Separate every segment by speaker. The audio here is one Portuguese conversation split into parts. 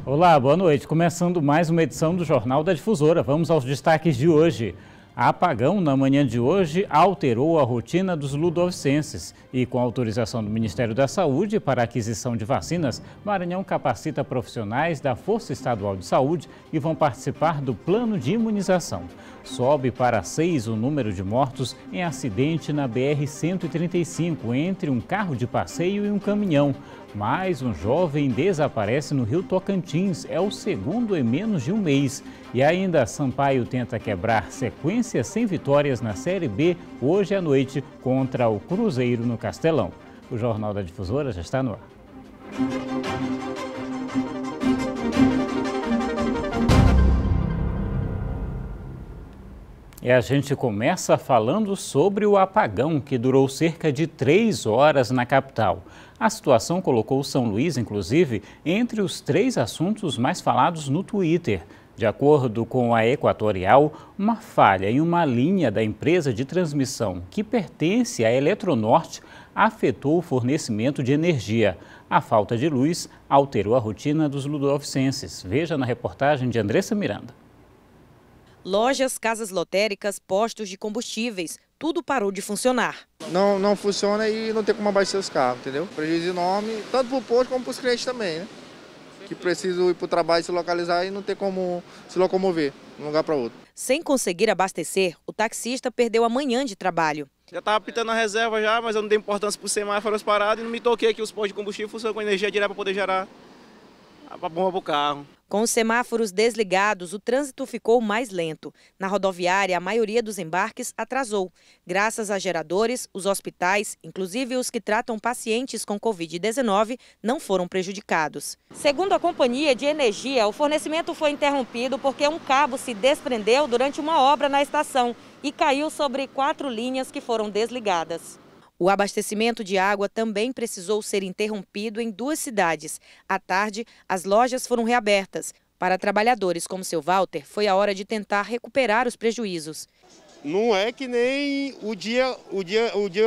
Speaker 1: Olá, boa noite. Começando mais uma edição do Jornal da Difusora. Vamos aos destaques de hoje. Apagão na manhã de hoje alterou a rotina dos ludovicenses e, com autorização do Ministério da Saúde para a aquisição de vacinas, Maranhão capacita profissionais da Força Estadual de Saúde e vão participar do plano de imunização. Sobe para 6 o número de mortos em acidente na BR-135 entre um carro de passeio e um caminhão. Mais um jovem desaparece no Rio Tocantins, é o segundo em menos de um mês. E ainda, Sampaio tenta quebrar sequência sem vitórias na Série B hoje à noite contra o Cruzeiro no Castelão. O Jornal da Difusora já está no ar. E a gente começa falando sobre o apagão que durou cerca de 3 horas na capital. A situação colocou São Luís, inclusive, entre os 3 assuntos mais falados no Twitter. De acordo com a Equatorial, uma falha em uma linha da empresa de transmissão que pertence à Eletronorte afetou o fornecimento de energia. A falta de luz alterou a rotina dos ludovicenses. Veja na reportagem de Andressa Miranda.
Speaker 2: Lojas, casas lotéricas, postos de combustíveis, tudo parou de funcionar.
Speaker 3: Não funciona e não tem como abastecer os carros, entendeu? Prejuízo enorme, tanto para o posto como para os clientes também, né? Que precisam ir para o trabalho, se localizar e não ter como se locomover de um lugar para outro.
Speaker 2: Sem conseguir abastecer, o taxista perdeu a manhã de trabalho.
Speaker 4: Já estava pitando a reserva já, mas eu não dei importância para os semáforos parados e não me toquei que os postos de combustível funcionam com energia direta para poder gerar a bomba para o carro.
Speaker 2: Com os semáforos desligados, o trânsito ficou mais lento. Na rodoviária, a maioria dos embarques atrasou. Graças a geradores, os hospitais, inclusive os que tratam pacientes com Covid-19, não foram prejudicados. Segundo a companhia de energia, o fornecimento foi interrompido porque um cabo se desprendeu durante uma obra na estação e caiu sobre 4 linhas que foram desligadas. O abastecimento de água também precisou ser interrompido em 2 cidades. À tarde, as lojas foram reabertas. Para trabalhadores como seu Walter, foi a hora de tentar recuperar os prejuízos.
Speaker 5: Não é que nem o dia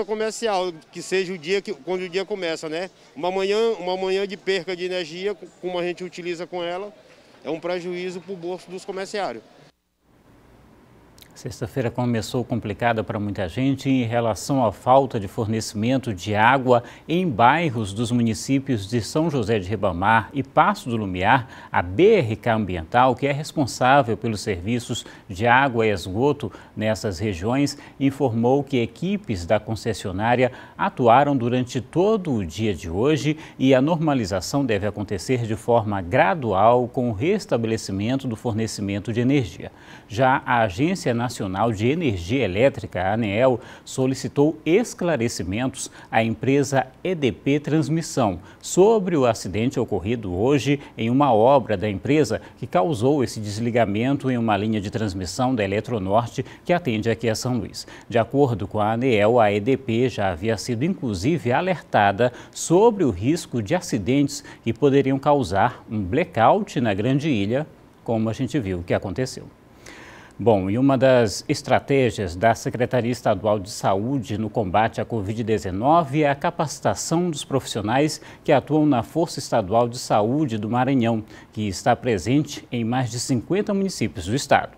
Speaker 5: comercial, que seja o dia quando o dia começa, né? Uma manhã de perca de energia, como a gente utiliza com ela, é um prejuízo para o bolso dos comerciários.
Speaker 1: Sexta-feira começou complicada para muita gente em relação à falta de fornecimento de água em bairros dos municípios de São José de Ribamar e Passo do Lumiar. A BRK Ambiental, que é responsável pelos serviços de água e esgoto nessas regiões, informou que equipes da concessionária atuaram durante todo o dia de hoje e a normalização deve acontecer de forma gradual com o restabelecimento do fornecimento de energia. Já a Agência Nacional de Energia Elétrica, a ANEEL, solicitou esclarecimentos à empresa EDP Transmissão sobre o acidente ocorrido hoje em uma obra da empresa que causou esse desligamento em uma linha de transmissão da Eletronorte que atende aqui a São Luís. De acordo com a ANEEL, a EDP já havia sido inclusive alertada sobre o risco de acidentes que poderiam causar um blackout na Grande Ilha, como a gente viu que aconteceu. Bom, e uma das estratégias da Secretaria Estadual de Saúde no combate à Covid-19 é a capacitação dos profissionais que atuam na Força Estadual de Saúde do Maranhão, que está presente em mais de 50 municípios do estado.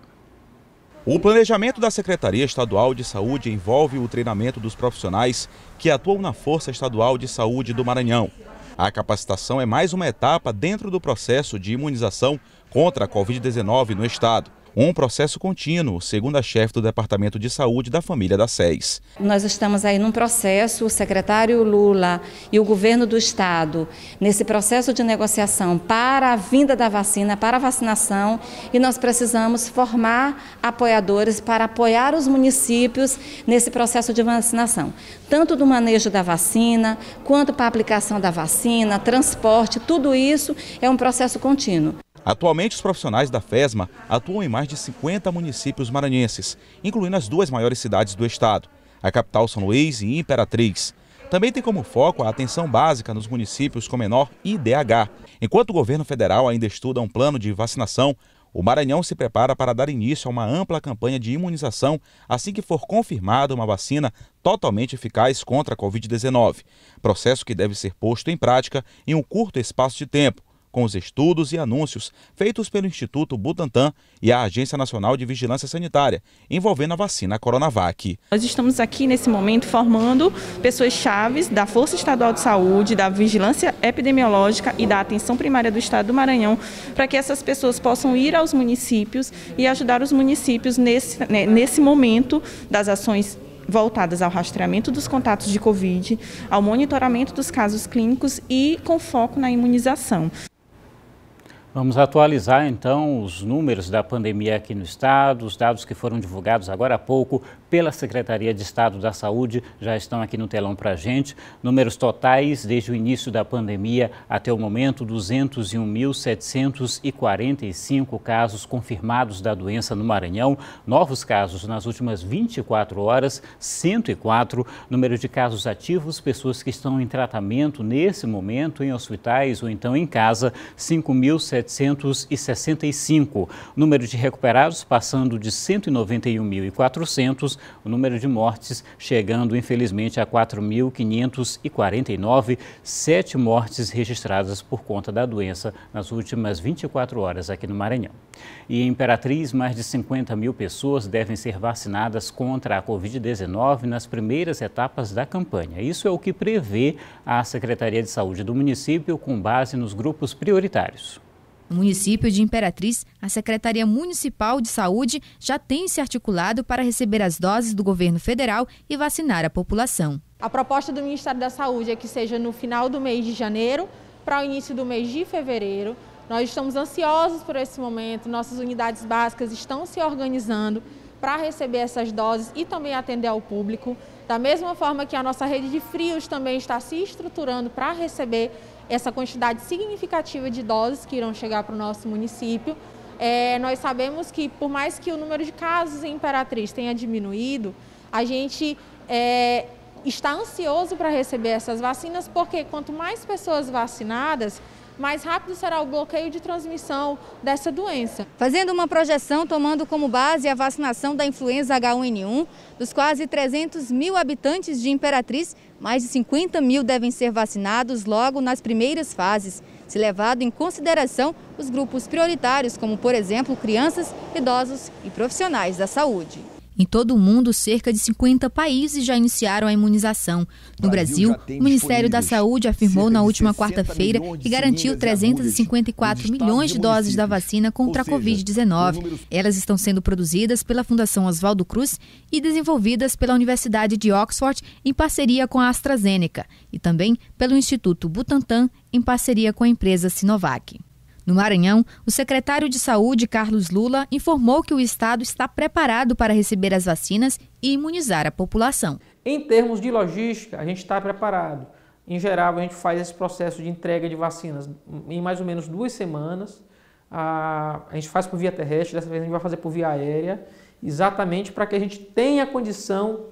Speaker 6: O planejamento da Secretaria Estadual de Saúde envolve o treinamento dos profissionais que atuam na Força Estadual de Saúde do Maranhão. A capacitação é mais uma etapa dentro do processo de imunização contra a Covid-19 no estado. Um processo contínuo, segundo a chefe do Departamento de Saúde da família da SES.
Speaker 7: Nós estamos aí num processo, o secretário Lula e o governo do estado, nesse processo de negociação para a vinda da vacina, para a vacinação, e nós precisamos formar apoiadores para apoiar os municípios nesse processo de vacinação. Tanto do manejo da vacina, quanto para a aplicação da vacina, transporte, tudo isso é um processo contínuo.
Speaker 6: Atualmente, os profissionais da FESMA atuam em mais de 50 municípios maranhenses, incluindo as 2 maiores cidades do estado, a capital São Luís e Imperatriz. Também tem como foco a atenção básica nos municípios com menor IDH. Enquanto o governo federal ainda estuda um plano de vacinação, o Maranhão se prepara para dar início a uma ampla campanha de imunização assim que for confirmada uma vacina totalmente eficaz contra a Covid-19. Processo que deve ser posto em prática em um curto espaço de tempo, com os estudos e anúncios feitos pelo Instituto Butantan e a Agência Nacional de Vigilância Sanitária, envolvendo a vacina Coronavac.
Speaker 8: Nós estamos aqui nesse momento formando pessoas-chave da Força Estadual de Saúde, da Vigilância Epidemiológica e da Atenção Primária do Estado do Maranhão, para que essas pessoas possam ir aos municípios e ajudar os municípios nesse momento das ações voltadas ao rastreamento dos contatos de Covid, ao monitoramento dos casos clínicos e com foco na imunização.
Speaker 1: Vamos atualizar então os números da pandemia aqui no estado. Os dados que foram divulgados agora há pouco pela Secretaria de Estado da Saúde já estão aqui no telão para a gente. Números totais desde o início da pandemia até o momento: 201.745 casos confirmados da doença no Maranhão. Novos casos nas últimas 24 horas, 104. Número de casos ativos, pessoas que estão em tratamento nesse momento em hospitais ou então em casa, 5.765. Número de recuperados passando de 191.400. O número de mortes chegando, infelizmente, a 4.549. 7 mortes registradas por conta da doença nas últimas 24 horas aqui no Maranhão. E em Imperatriz, mais de 50 mil pessoas devem ser vacinadas contra a Covid-19 nas primeiras etapas da campanha. Isso é o que prevê a Secretaria de Saúde do município com base nos grupos prioritários.
Speaker 9: No município de Imperatriz, a Secretaria Municipal de Saúde já tem se articulado para receber as doses do governo federal e vacinar a população.
Speaker 10: A proposta do Ministério da Saúde é que seja no final do mês de janeiro para o início do mês de fevereiro. Nós estamos ansiosos por esse momento, nossas unidades básicas estão se organizando para receber essas doses e também atender ao público. Da mesma forma que a nossa rede de frios também está se estruturando para receber essa quantidade significativa de doses que irão chegar para o nosso município. Nós sabemos que, por mais que o número de casos em Imperatriz tenha diminuído, a gente está ansioso para receber essas vacinas, porque quanto mais pessoas vacinadas, mais rápido será o bloqueio de transmissão dessa doença.
Speaker 9: Fazendo uma projeção, tomando como base a vacinação da influenza H1N1, dos quase 300 mil habitantes de Imperatriz, mais de 50 mil devem ser vacinados logo nas primeiras fases, se levado em consideração os grupos prioritários, como, por exemplo, crianças, idosos e profissionais da saúde. Em todo o mundo, cerca de 50 países já iniciaram a imunização. No Brasil, o Ministério da Saúde afirmou na última quarta-feira que garantiu 354 milhões de doses da vacina contra a Covid-19. Elas estão sendo produzidas pela Fundação Oswaldo Cruz e desenvolvidas pela Universidade de Oxford em parceria com a AstraZeneca e também pelo Instituto Butantan em parceria com a empresa Sinovac. No Maranhão, o secretário de Saúde, Carlos Lula, informou que o estado está preparado para receber as vacinas e imunizar a população.
Speaker 11: Em termos de logística, a gente está preparado. Em geral, a gente faz esse processo de entrega de vacinas em mais ou menos 2 semanas. A gente faz por via terrestre, dessa vez a gente vai fazer por via aérea, exatamente para que a gente tenha condição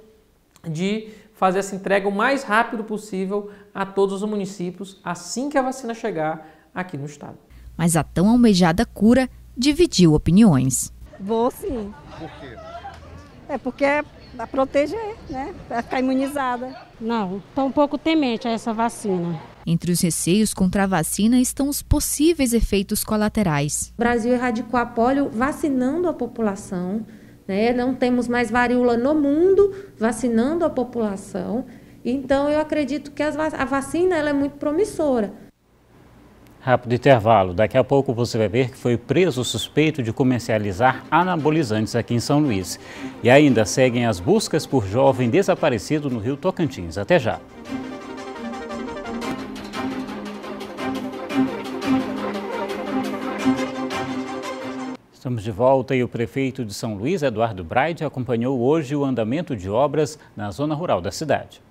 Speaker 11: de fazer essa entrega o mais rápido possível a todos os municípios, assim que a vacina chegar aqui no estado.
Speaker 9: Mas a tão almejada cura dividiu opiniões.
Speaker 12: Vou sim.
Speaker 13: Por quê?
Speaker 12: Porque é para proteger, né? Para ficar imunizada.
Speaker 14: Não, estou um pouco temente a essa vacina.
Speaker 9: Entre os receios contra a vacina estão os possíveis efeitos colaterais.
Speaker 15: O Brasil erradicou a polio vacinando a população, né? Não temos mais varíola no mundo vacinando a população. Então, eu acredito que a vacina ela é muito promissora.
Speaker 1: Rápido intervalo. Daqui a pouco você vai ver que foi preso o suspeito de comercializar anabolizantes aqui em São Luís. E ainda seguem as buscas por jovem desaparecido no Rio Tocantins. Até já. Estamos de volta e o prefeito de São Luís, Eduardo Braide, acompanhou hoje o andamento de obras na zona rural da cidade.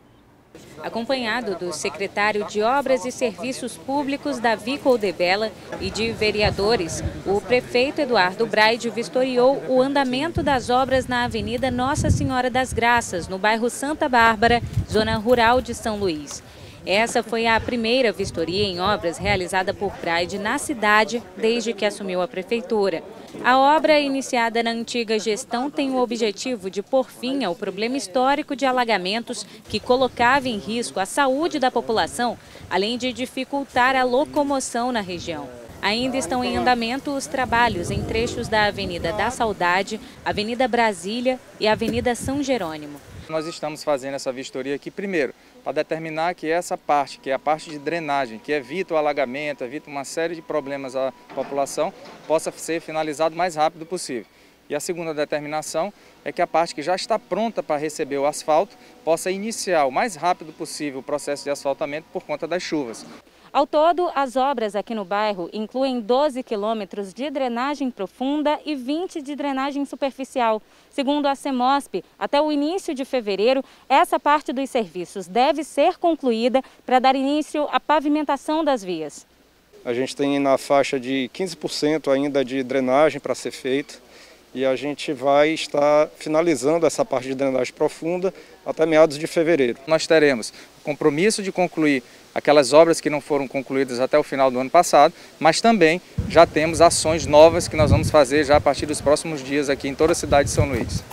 Speaker 16: Acompanhado do secretário de Obras e Serviços Públicos, Davi Coldebella, e de vereadores, o prefeito Eduardo Braide vistoriou o andamento das obras na Avenida Nossa Senhora das Graças, no bairro Santa Bárbara, zona rural de São Luís. Essa foi a primeira vistoria em obras realizada por Braide na cidade desde que assumiu a prefeitura. A obra, iniciada na antiga gestão, tem o objetivo de pôr fim ao problema histórico de alagamentos que colocava em risco a saúde da população, além de dificultar a locomoção na região. Ainda estão em andamento os trabalhos em trechos da Avenida da Saudade, Avenida Brasília e Avenida São Jerônimo.
Speaker 13: Nós estamos fazendo essa vistoria aqui, primeiro, para determinar que essa parte, que é a parte de drenagem, que evita o alagamento, evita uma série de problemas à população, possa ser finalizado o mais rápido possível. E a segunda determinação é que a parte que já está pronta para receber o asfalto possa iniciar o mais rápido possível o processo de asfaltamento por conta das chuvas.
Speaker 16: Ao todo, as obras aqui no bairro incluem 12 quilômetros de drenagem profunda e 20 de drenagem superficial. Segundo a CEMOSP, até o início de fevereiro, essa parte dos serviços deve ser concluída para dar início à pavimentação das vias.
Speaker 17: A gente tem na faixa de 15% ainda de drenagem para ser feita e a gente vai estar finalizando essa parte de drenagem profunda até meados de fevereiro.
Speaker 13: Nós teremos o compromisso de concluir aquelas obras que não foram concluídas até o final do ano passado, mas também já temos ações novas que nós vamos fazer já a partir dos próximos dias aqui em toda a cidade de São Luís.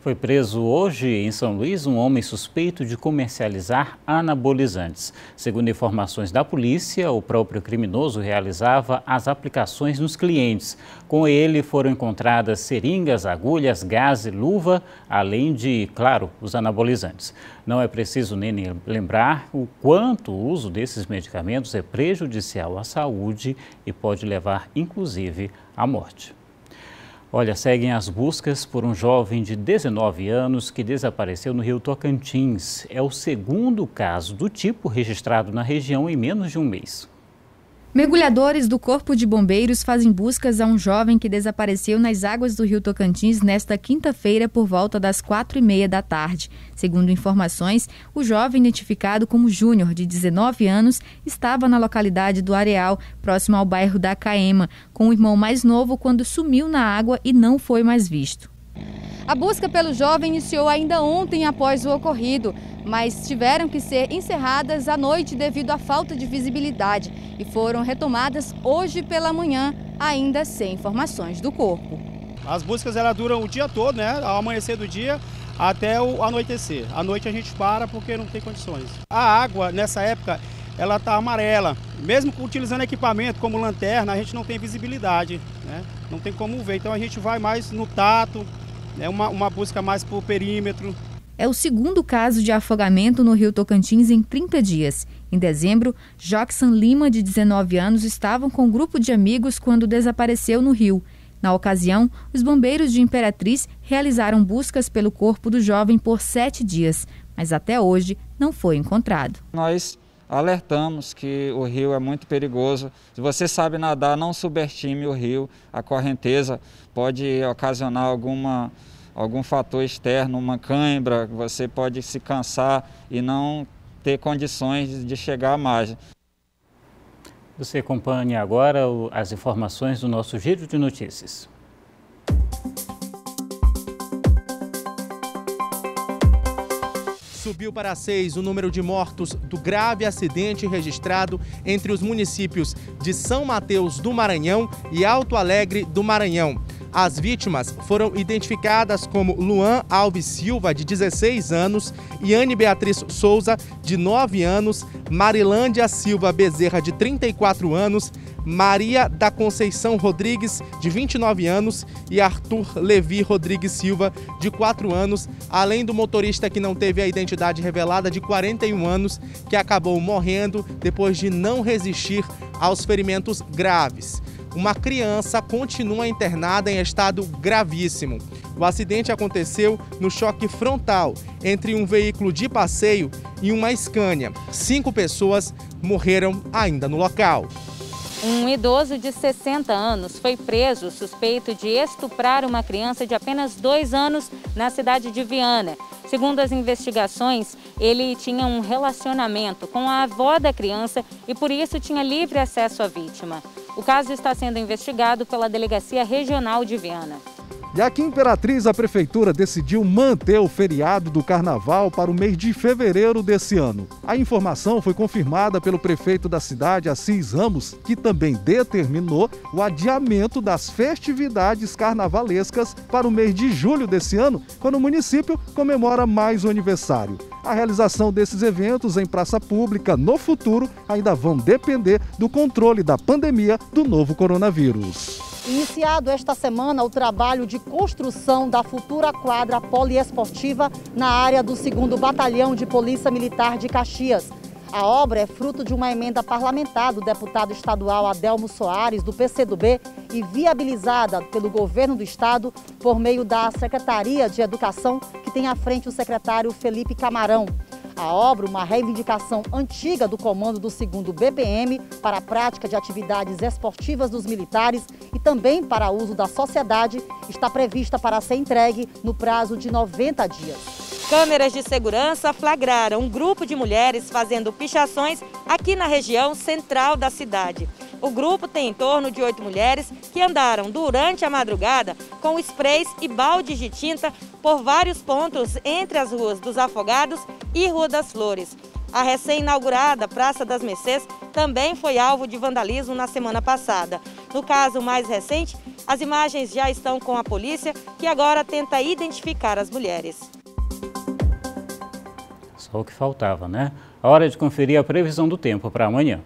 Speaker 1: Foi preso hoje em São Luís um homem suspeito de comercializar anabolizantes. Segundo informações da polícia, o próprio criminoso realizava as aplicações nos clientes. Com ele foram encontradas seringas, agulhas, gás e luva, além de, claro, os anabolizantes. Não é preciso nem lembrar o quanto o uso desses medicamentos é prejudicial à saúde e pode levar, inclusive, à morte. Olha, seguem as buscas por um jovem de 19 anos que desapareceu no Rio Tocantins. É o segundo caso do tipo registrado na região em menos de um mês.
Speaker 9: Mergulhadores do Corpo de Bombeiros fazem buscas a um jovem que desapareceu nas águas do Rio Tocantins nesta quinta-feira por volta das 4h30 da tarde. Segundo informações, o jovem, identificado como Júnior, de 19 anos, estava na localidade do Areal, próximo ao bairro da Caema, com o irmão mais novo quando sumiu na água e não foi mais visto. A busca pelo jovem iniciou ainda ontem após o ocorrido, mas tiveram que ser encerradas à noite devido à falta de visibilidade e foram retomadas hoje pela manhã, ainda sem informações do corpo.
Speaker 18: As buscas elas duram o dia todo, né? Ao amanhecer do dia até o anoitecer. À noite a gente para porque não tem condições. A água, nessa época, ela está amarela. Mesmo utilizando equipamento como lanterna, a gente não tem visibilidade, né? Não tem como ver. Então a gente vai mais no tato, é uma busca mais por perímetro.
Speaker 9: É o segundo caso de afogamento no Rio Tocantins em 30 dias. Em dezembro, Jockson Lima, de 19 anos, estavam com um grupo de amigos quando desapareceu no rio. Na ocasião, os bombeiros de Imperatriz realizaram buscas pelo corpo do jovem por 7 dias, mas até hoje não foi encontrado.
Speaker 19: Nós alertamos que o rio é muito perigoso. Se você sabe nadar, não subestime o rio. A correnteza pode ocasionar algum fator externo, uma cãibra, você pode se cansar e não ter condições de chegar à margem.
Speaker 1: Você acompanha agora as informações do nosso Giro de Notícias.
Speaker 20: Subiu para 6 o número de mortos do grave acidente registrado entre os municípios de São Mateus do Maranhão e Alto Alegre do Maranhão. As vítimas foram identificadas como Luan Alves Silva, de 16 anos, Iane Beatriz Souza, de 9 anos, Marilândia Silva Bezerra, de 34 anos, Maria da Conceição Rodrigues, de 29 anos, e Arthur Levi Rodrigues Silva, de 4 anos, além do motorista que não teve a identidade revelada, de 41 anos, que acabou morrendo depois de não resistir aos ferimentos graves. Uma criança continua internada em estado gravíssimo. O acidente aconteceu no choque frontal entre um veículo de passeio e uma Scania. 5 pessoas morreram ainda no local.
Speaker 16: Um idoso de 60 anos foi preso suspeito de estuprar uma criança de apenas 2 anos na cidade de Viana. Segundo as investigações, ele tinha um relacionamento com a avó da criança e por isso tinha livre acesso à vítima. O caso está sendo investigado pela Delegacia Regional de Viana.
Speaker 21: E aqui em Imperatriz, a Prefeitura decidiu manter o feriado do Carnaval para o mês de fevereiro desse ano. A informação foi confirmada pelo prefeito da cidade, Assis Ramos, que também determinou o adiamento das festividades carnavalescas para o mês de julho desse ano, quando o município comemora mais um aniversário. A realização desses eventos em praça pública no futuro ainda vão depender do controle da pandemia do novo coronavírus.
Speaker 22: Iniciado esta semana o trabalho de construção da futura quadra poliesportiva na área do 2º Batalhão de Polícia Militar de Caxias. A obra é fruto de uma emenda parlamentar do deputado estadual Adelmo Soares, do PCdoB, e viabilizada pelo governo do estado por meio da Secretaria de Educação, que tem à frente o secretário Felipe Camarão. A obra, uma reivindicação antiga do comando do 2º BPM para a prática de atividades esportivas dos militares e também para uso da sociedade, está prevista para ser entregue no prazo de 90 dias.
Speaker 2: Câmeras de segurança flagraram um grupo de mulheres fazendo pichações aqui na região central da cidade. O grupo tem em torno de 8 mulheres que andaram durante a madrugada com sprays e baldes de tinta por vários pontos entre as ruas dos Afogados e Rua das Flores. A recém-inaugurada Praça das Mercês também foi alvo de vandalismo na semana passada. No caso mais recente, as imagens já estão com a polícia, que agora tenta identificar as mulheres.
Speaker 1: Só o que faltava, né? A hora de conferir a previsão do tempo para amanhã.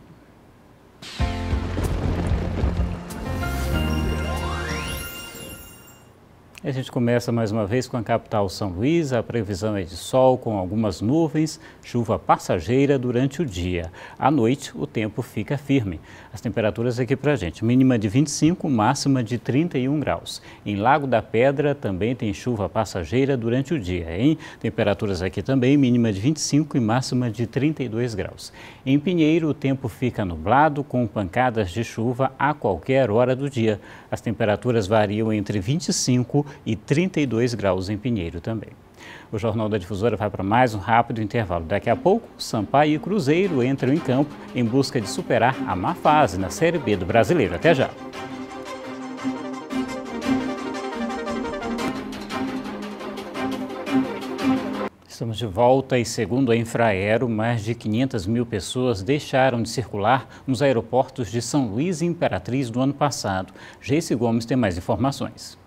Speaker 1: A gente começa mais uma vez com a capital São Luís. A previsão é de sol com algumas nuvens, chuva passageira durante o dia. À noite, o tempo fica firme. As temperaturas aqui pra gente, mínima de 25, máxima de 31 graus. Em Lago da Pedra também tem chuva passageira durante o dia, hein? Temperaturas aqui também, mínima de 25 e máxima de 32 graus. Em Pinheiro, o tempo fica nublado com pancadas de chuva a qualquer hora do dia. As temperaturas variam entre 25 e 32 graus em Pinheiro também. O Jornal da Difusora vai para mais um rápido intervalo. Daqui a pouco, Sampaio e Cruzeiro entram em campo em busca de superar a má fase na Série B do Brasileiro. Até já! Estamos de volta e, segundo a Infraero, mais de 500 mil pessoas deixaram de circular nos aeroportos de São Luís e Imperatriz do ano passado. Geice Gomes tem mais informações.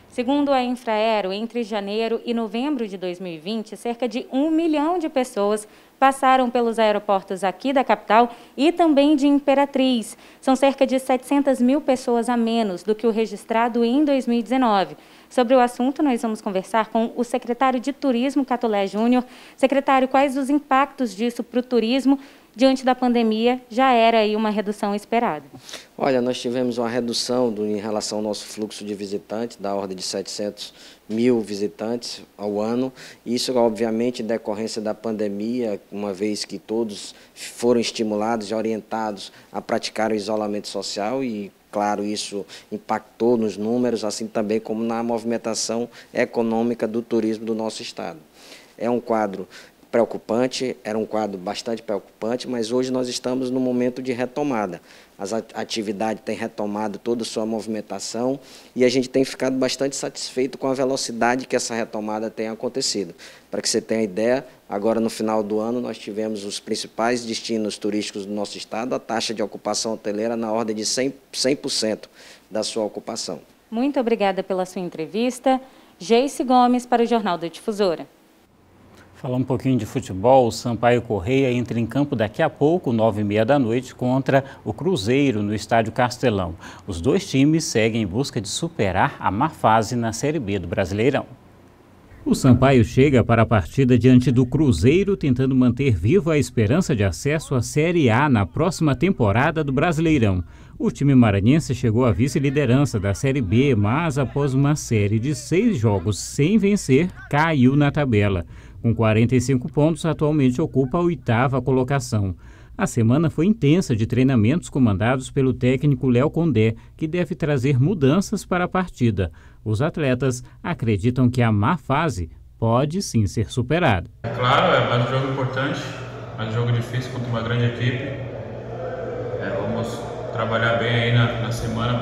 Speaker 16: Segundo a Infraero, entre janeiro e novembro de 2020, cerca de 1 milhão de pessoas passaram pelos aeroportos aqui da capital e também de Imperatriz. São cerca de 700 mil pessoas a menos do que o registrado em 2019. Sobre o assunto, nós vamos conversar com o secretário de Turismo, Catulé Júnior. Secretário, quais os impactos disso para o turismo diante da pandemia? Já era aí uma redução esperada.
Speaker 23: Olha, nós tivemos uma redução em relação ao nosso fluxo de visitantes, da ordem de 700 mil visitantes ao ano. Isso, obviamente, em decorrência da pandemia, uma vez que todos foram estimulados e orientados a praticar o isolamento social e, claro, isso impactou nos números, assim também como na movimentação econômica do turismo do nosso estado. É um quadro preocupante, era um quadro bastante preocupante, mas hoje nós estamos no momento de retomada. A atividade tem retomado toda a sua movimentação e a gente tem ficado bastante satisfeito com a velocidade que essa retomada tem acontecido. Para que você tenha ideia, agora no final do ano nós tivemos os principais destinos turísticos do nosso estado, a taxa de ocupação hoteleira na ordem de 100% da sua ocupação.
Speaker 16: Muito obrigada pela sua entrevista. Geice Gomes para o Jornal da Difusora.
Speaker 1: Falar um pouquinho de futebol, o Sampaio Corrêa entra em campo daqui a pouco, 9h30 da noite, contra o Cruzeiro no Estádio Castelão. Os dois times seguem em busca de superar a má fase na Série B do Brasileirão. O Sampaio chega para a partida diante do Cruzeiro, tentando manter viva a esperança de acesso à Série A na próxima temporada do Brasileirão. O time maranhense chegou à vice-liderança da Série B, mas após uma série de 6 jogos sem vencer, caiu na tabela. Com 45 pontos, atualmente ocupa a 8ª colocação. A semana foi intensa de treinamentos comandados pelo técnico Léo Condé, que deve trazer mudanças para a partida. Os atletas acreditam que a má fase pode sim ser superada.
Speaker 24: É claro, é mais um jogo importante, mais um jogo difícil contra uma grande equipe. Vamos trabalhar bem aí na semana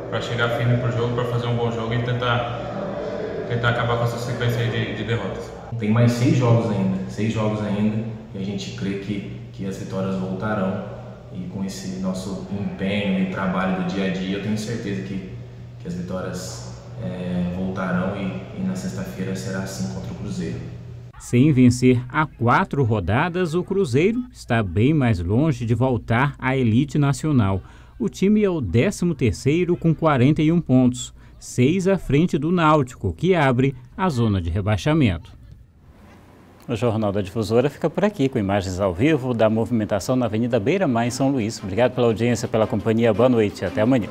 Speaker 24: para chegar firme para o jogo, para fazer um bom jogo e tentar acabar com essa sequência de derrotas.
Speaker 3: Tem mais 6 jogos ainda, e a gente crê que as vitórias voltarão. E com esse nosso empenho e trabalho do dia a dia, eu tenho certeza que as vitórias voltarão e na sexta-feira será assim contra o Cruzeiro.
Speaker 1: Sem vencer há 4 rodadas, o Cruzeiro está bem mais longe de voltar à elite nacional. O time é o 13º com 41 pontos, 6 à frente do Náutico, que abre a zona de rebaixamento. O Jornal da Difusora fica por aqui, com imagens ao vivo da movimentação na Avenida Beira-Mar, em São Luís. Obrigado pela audiência, pela companhia. Boa noite. Até amanhã.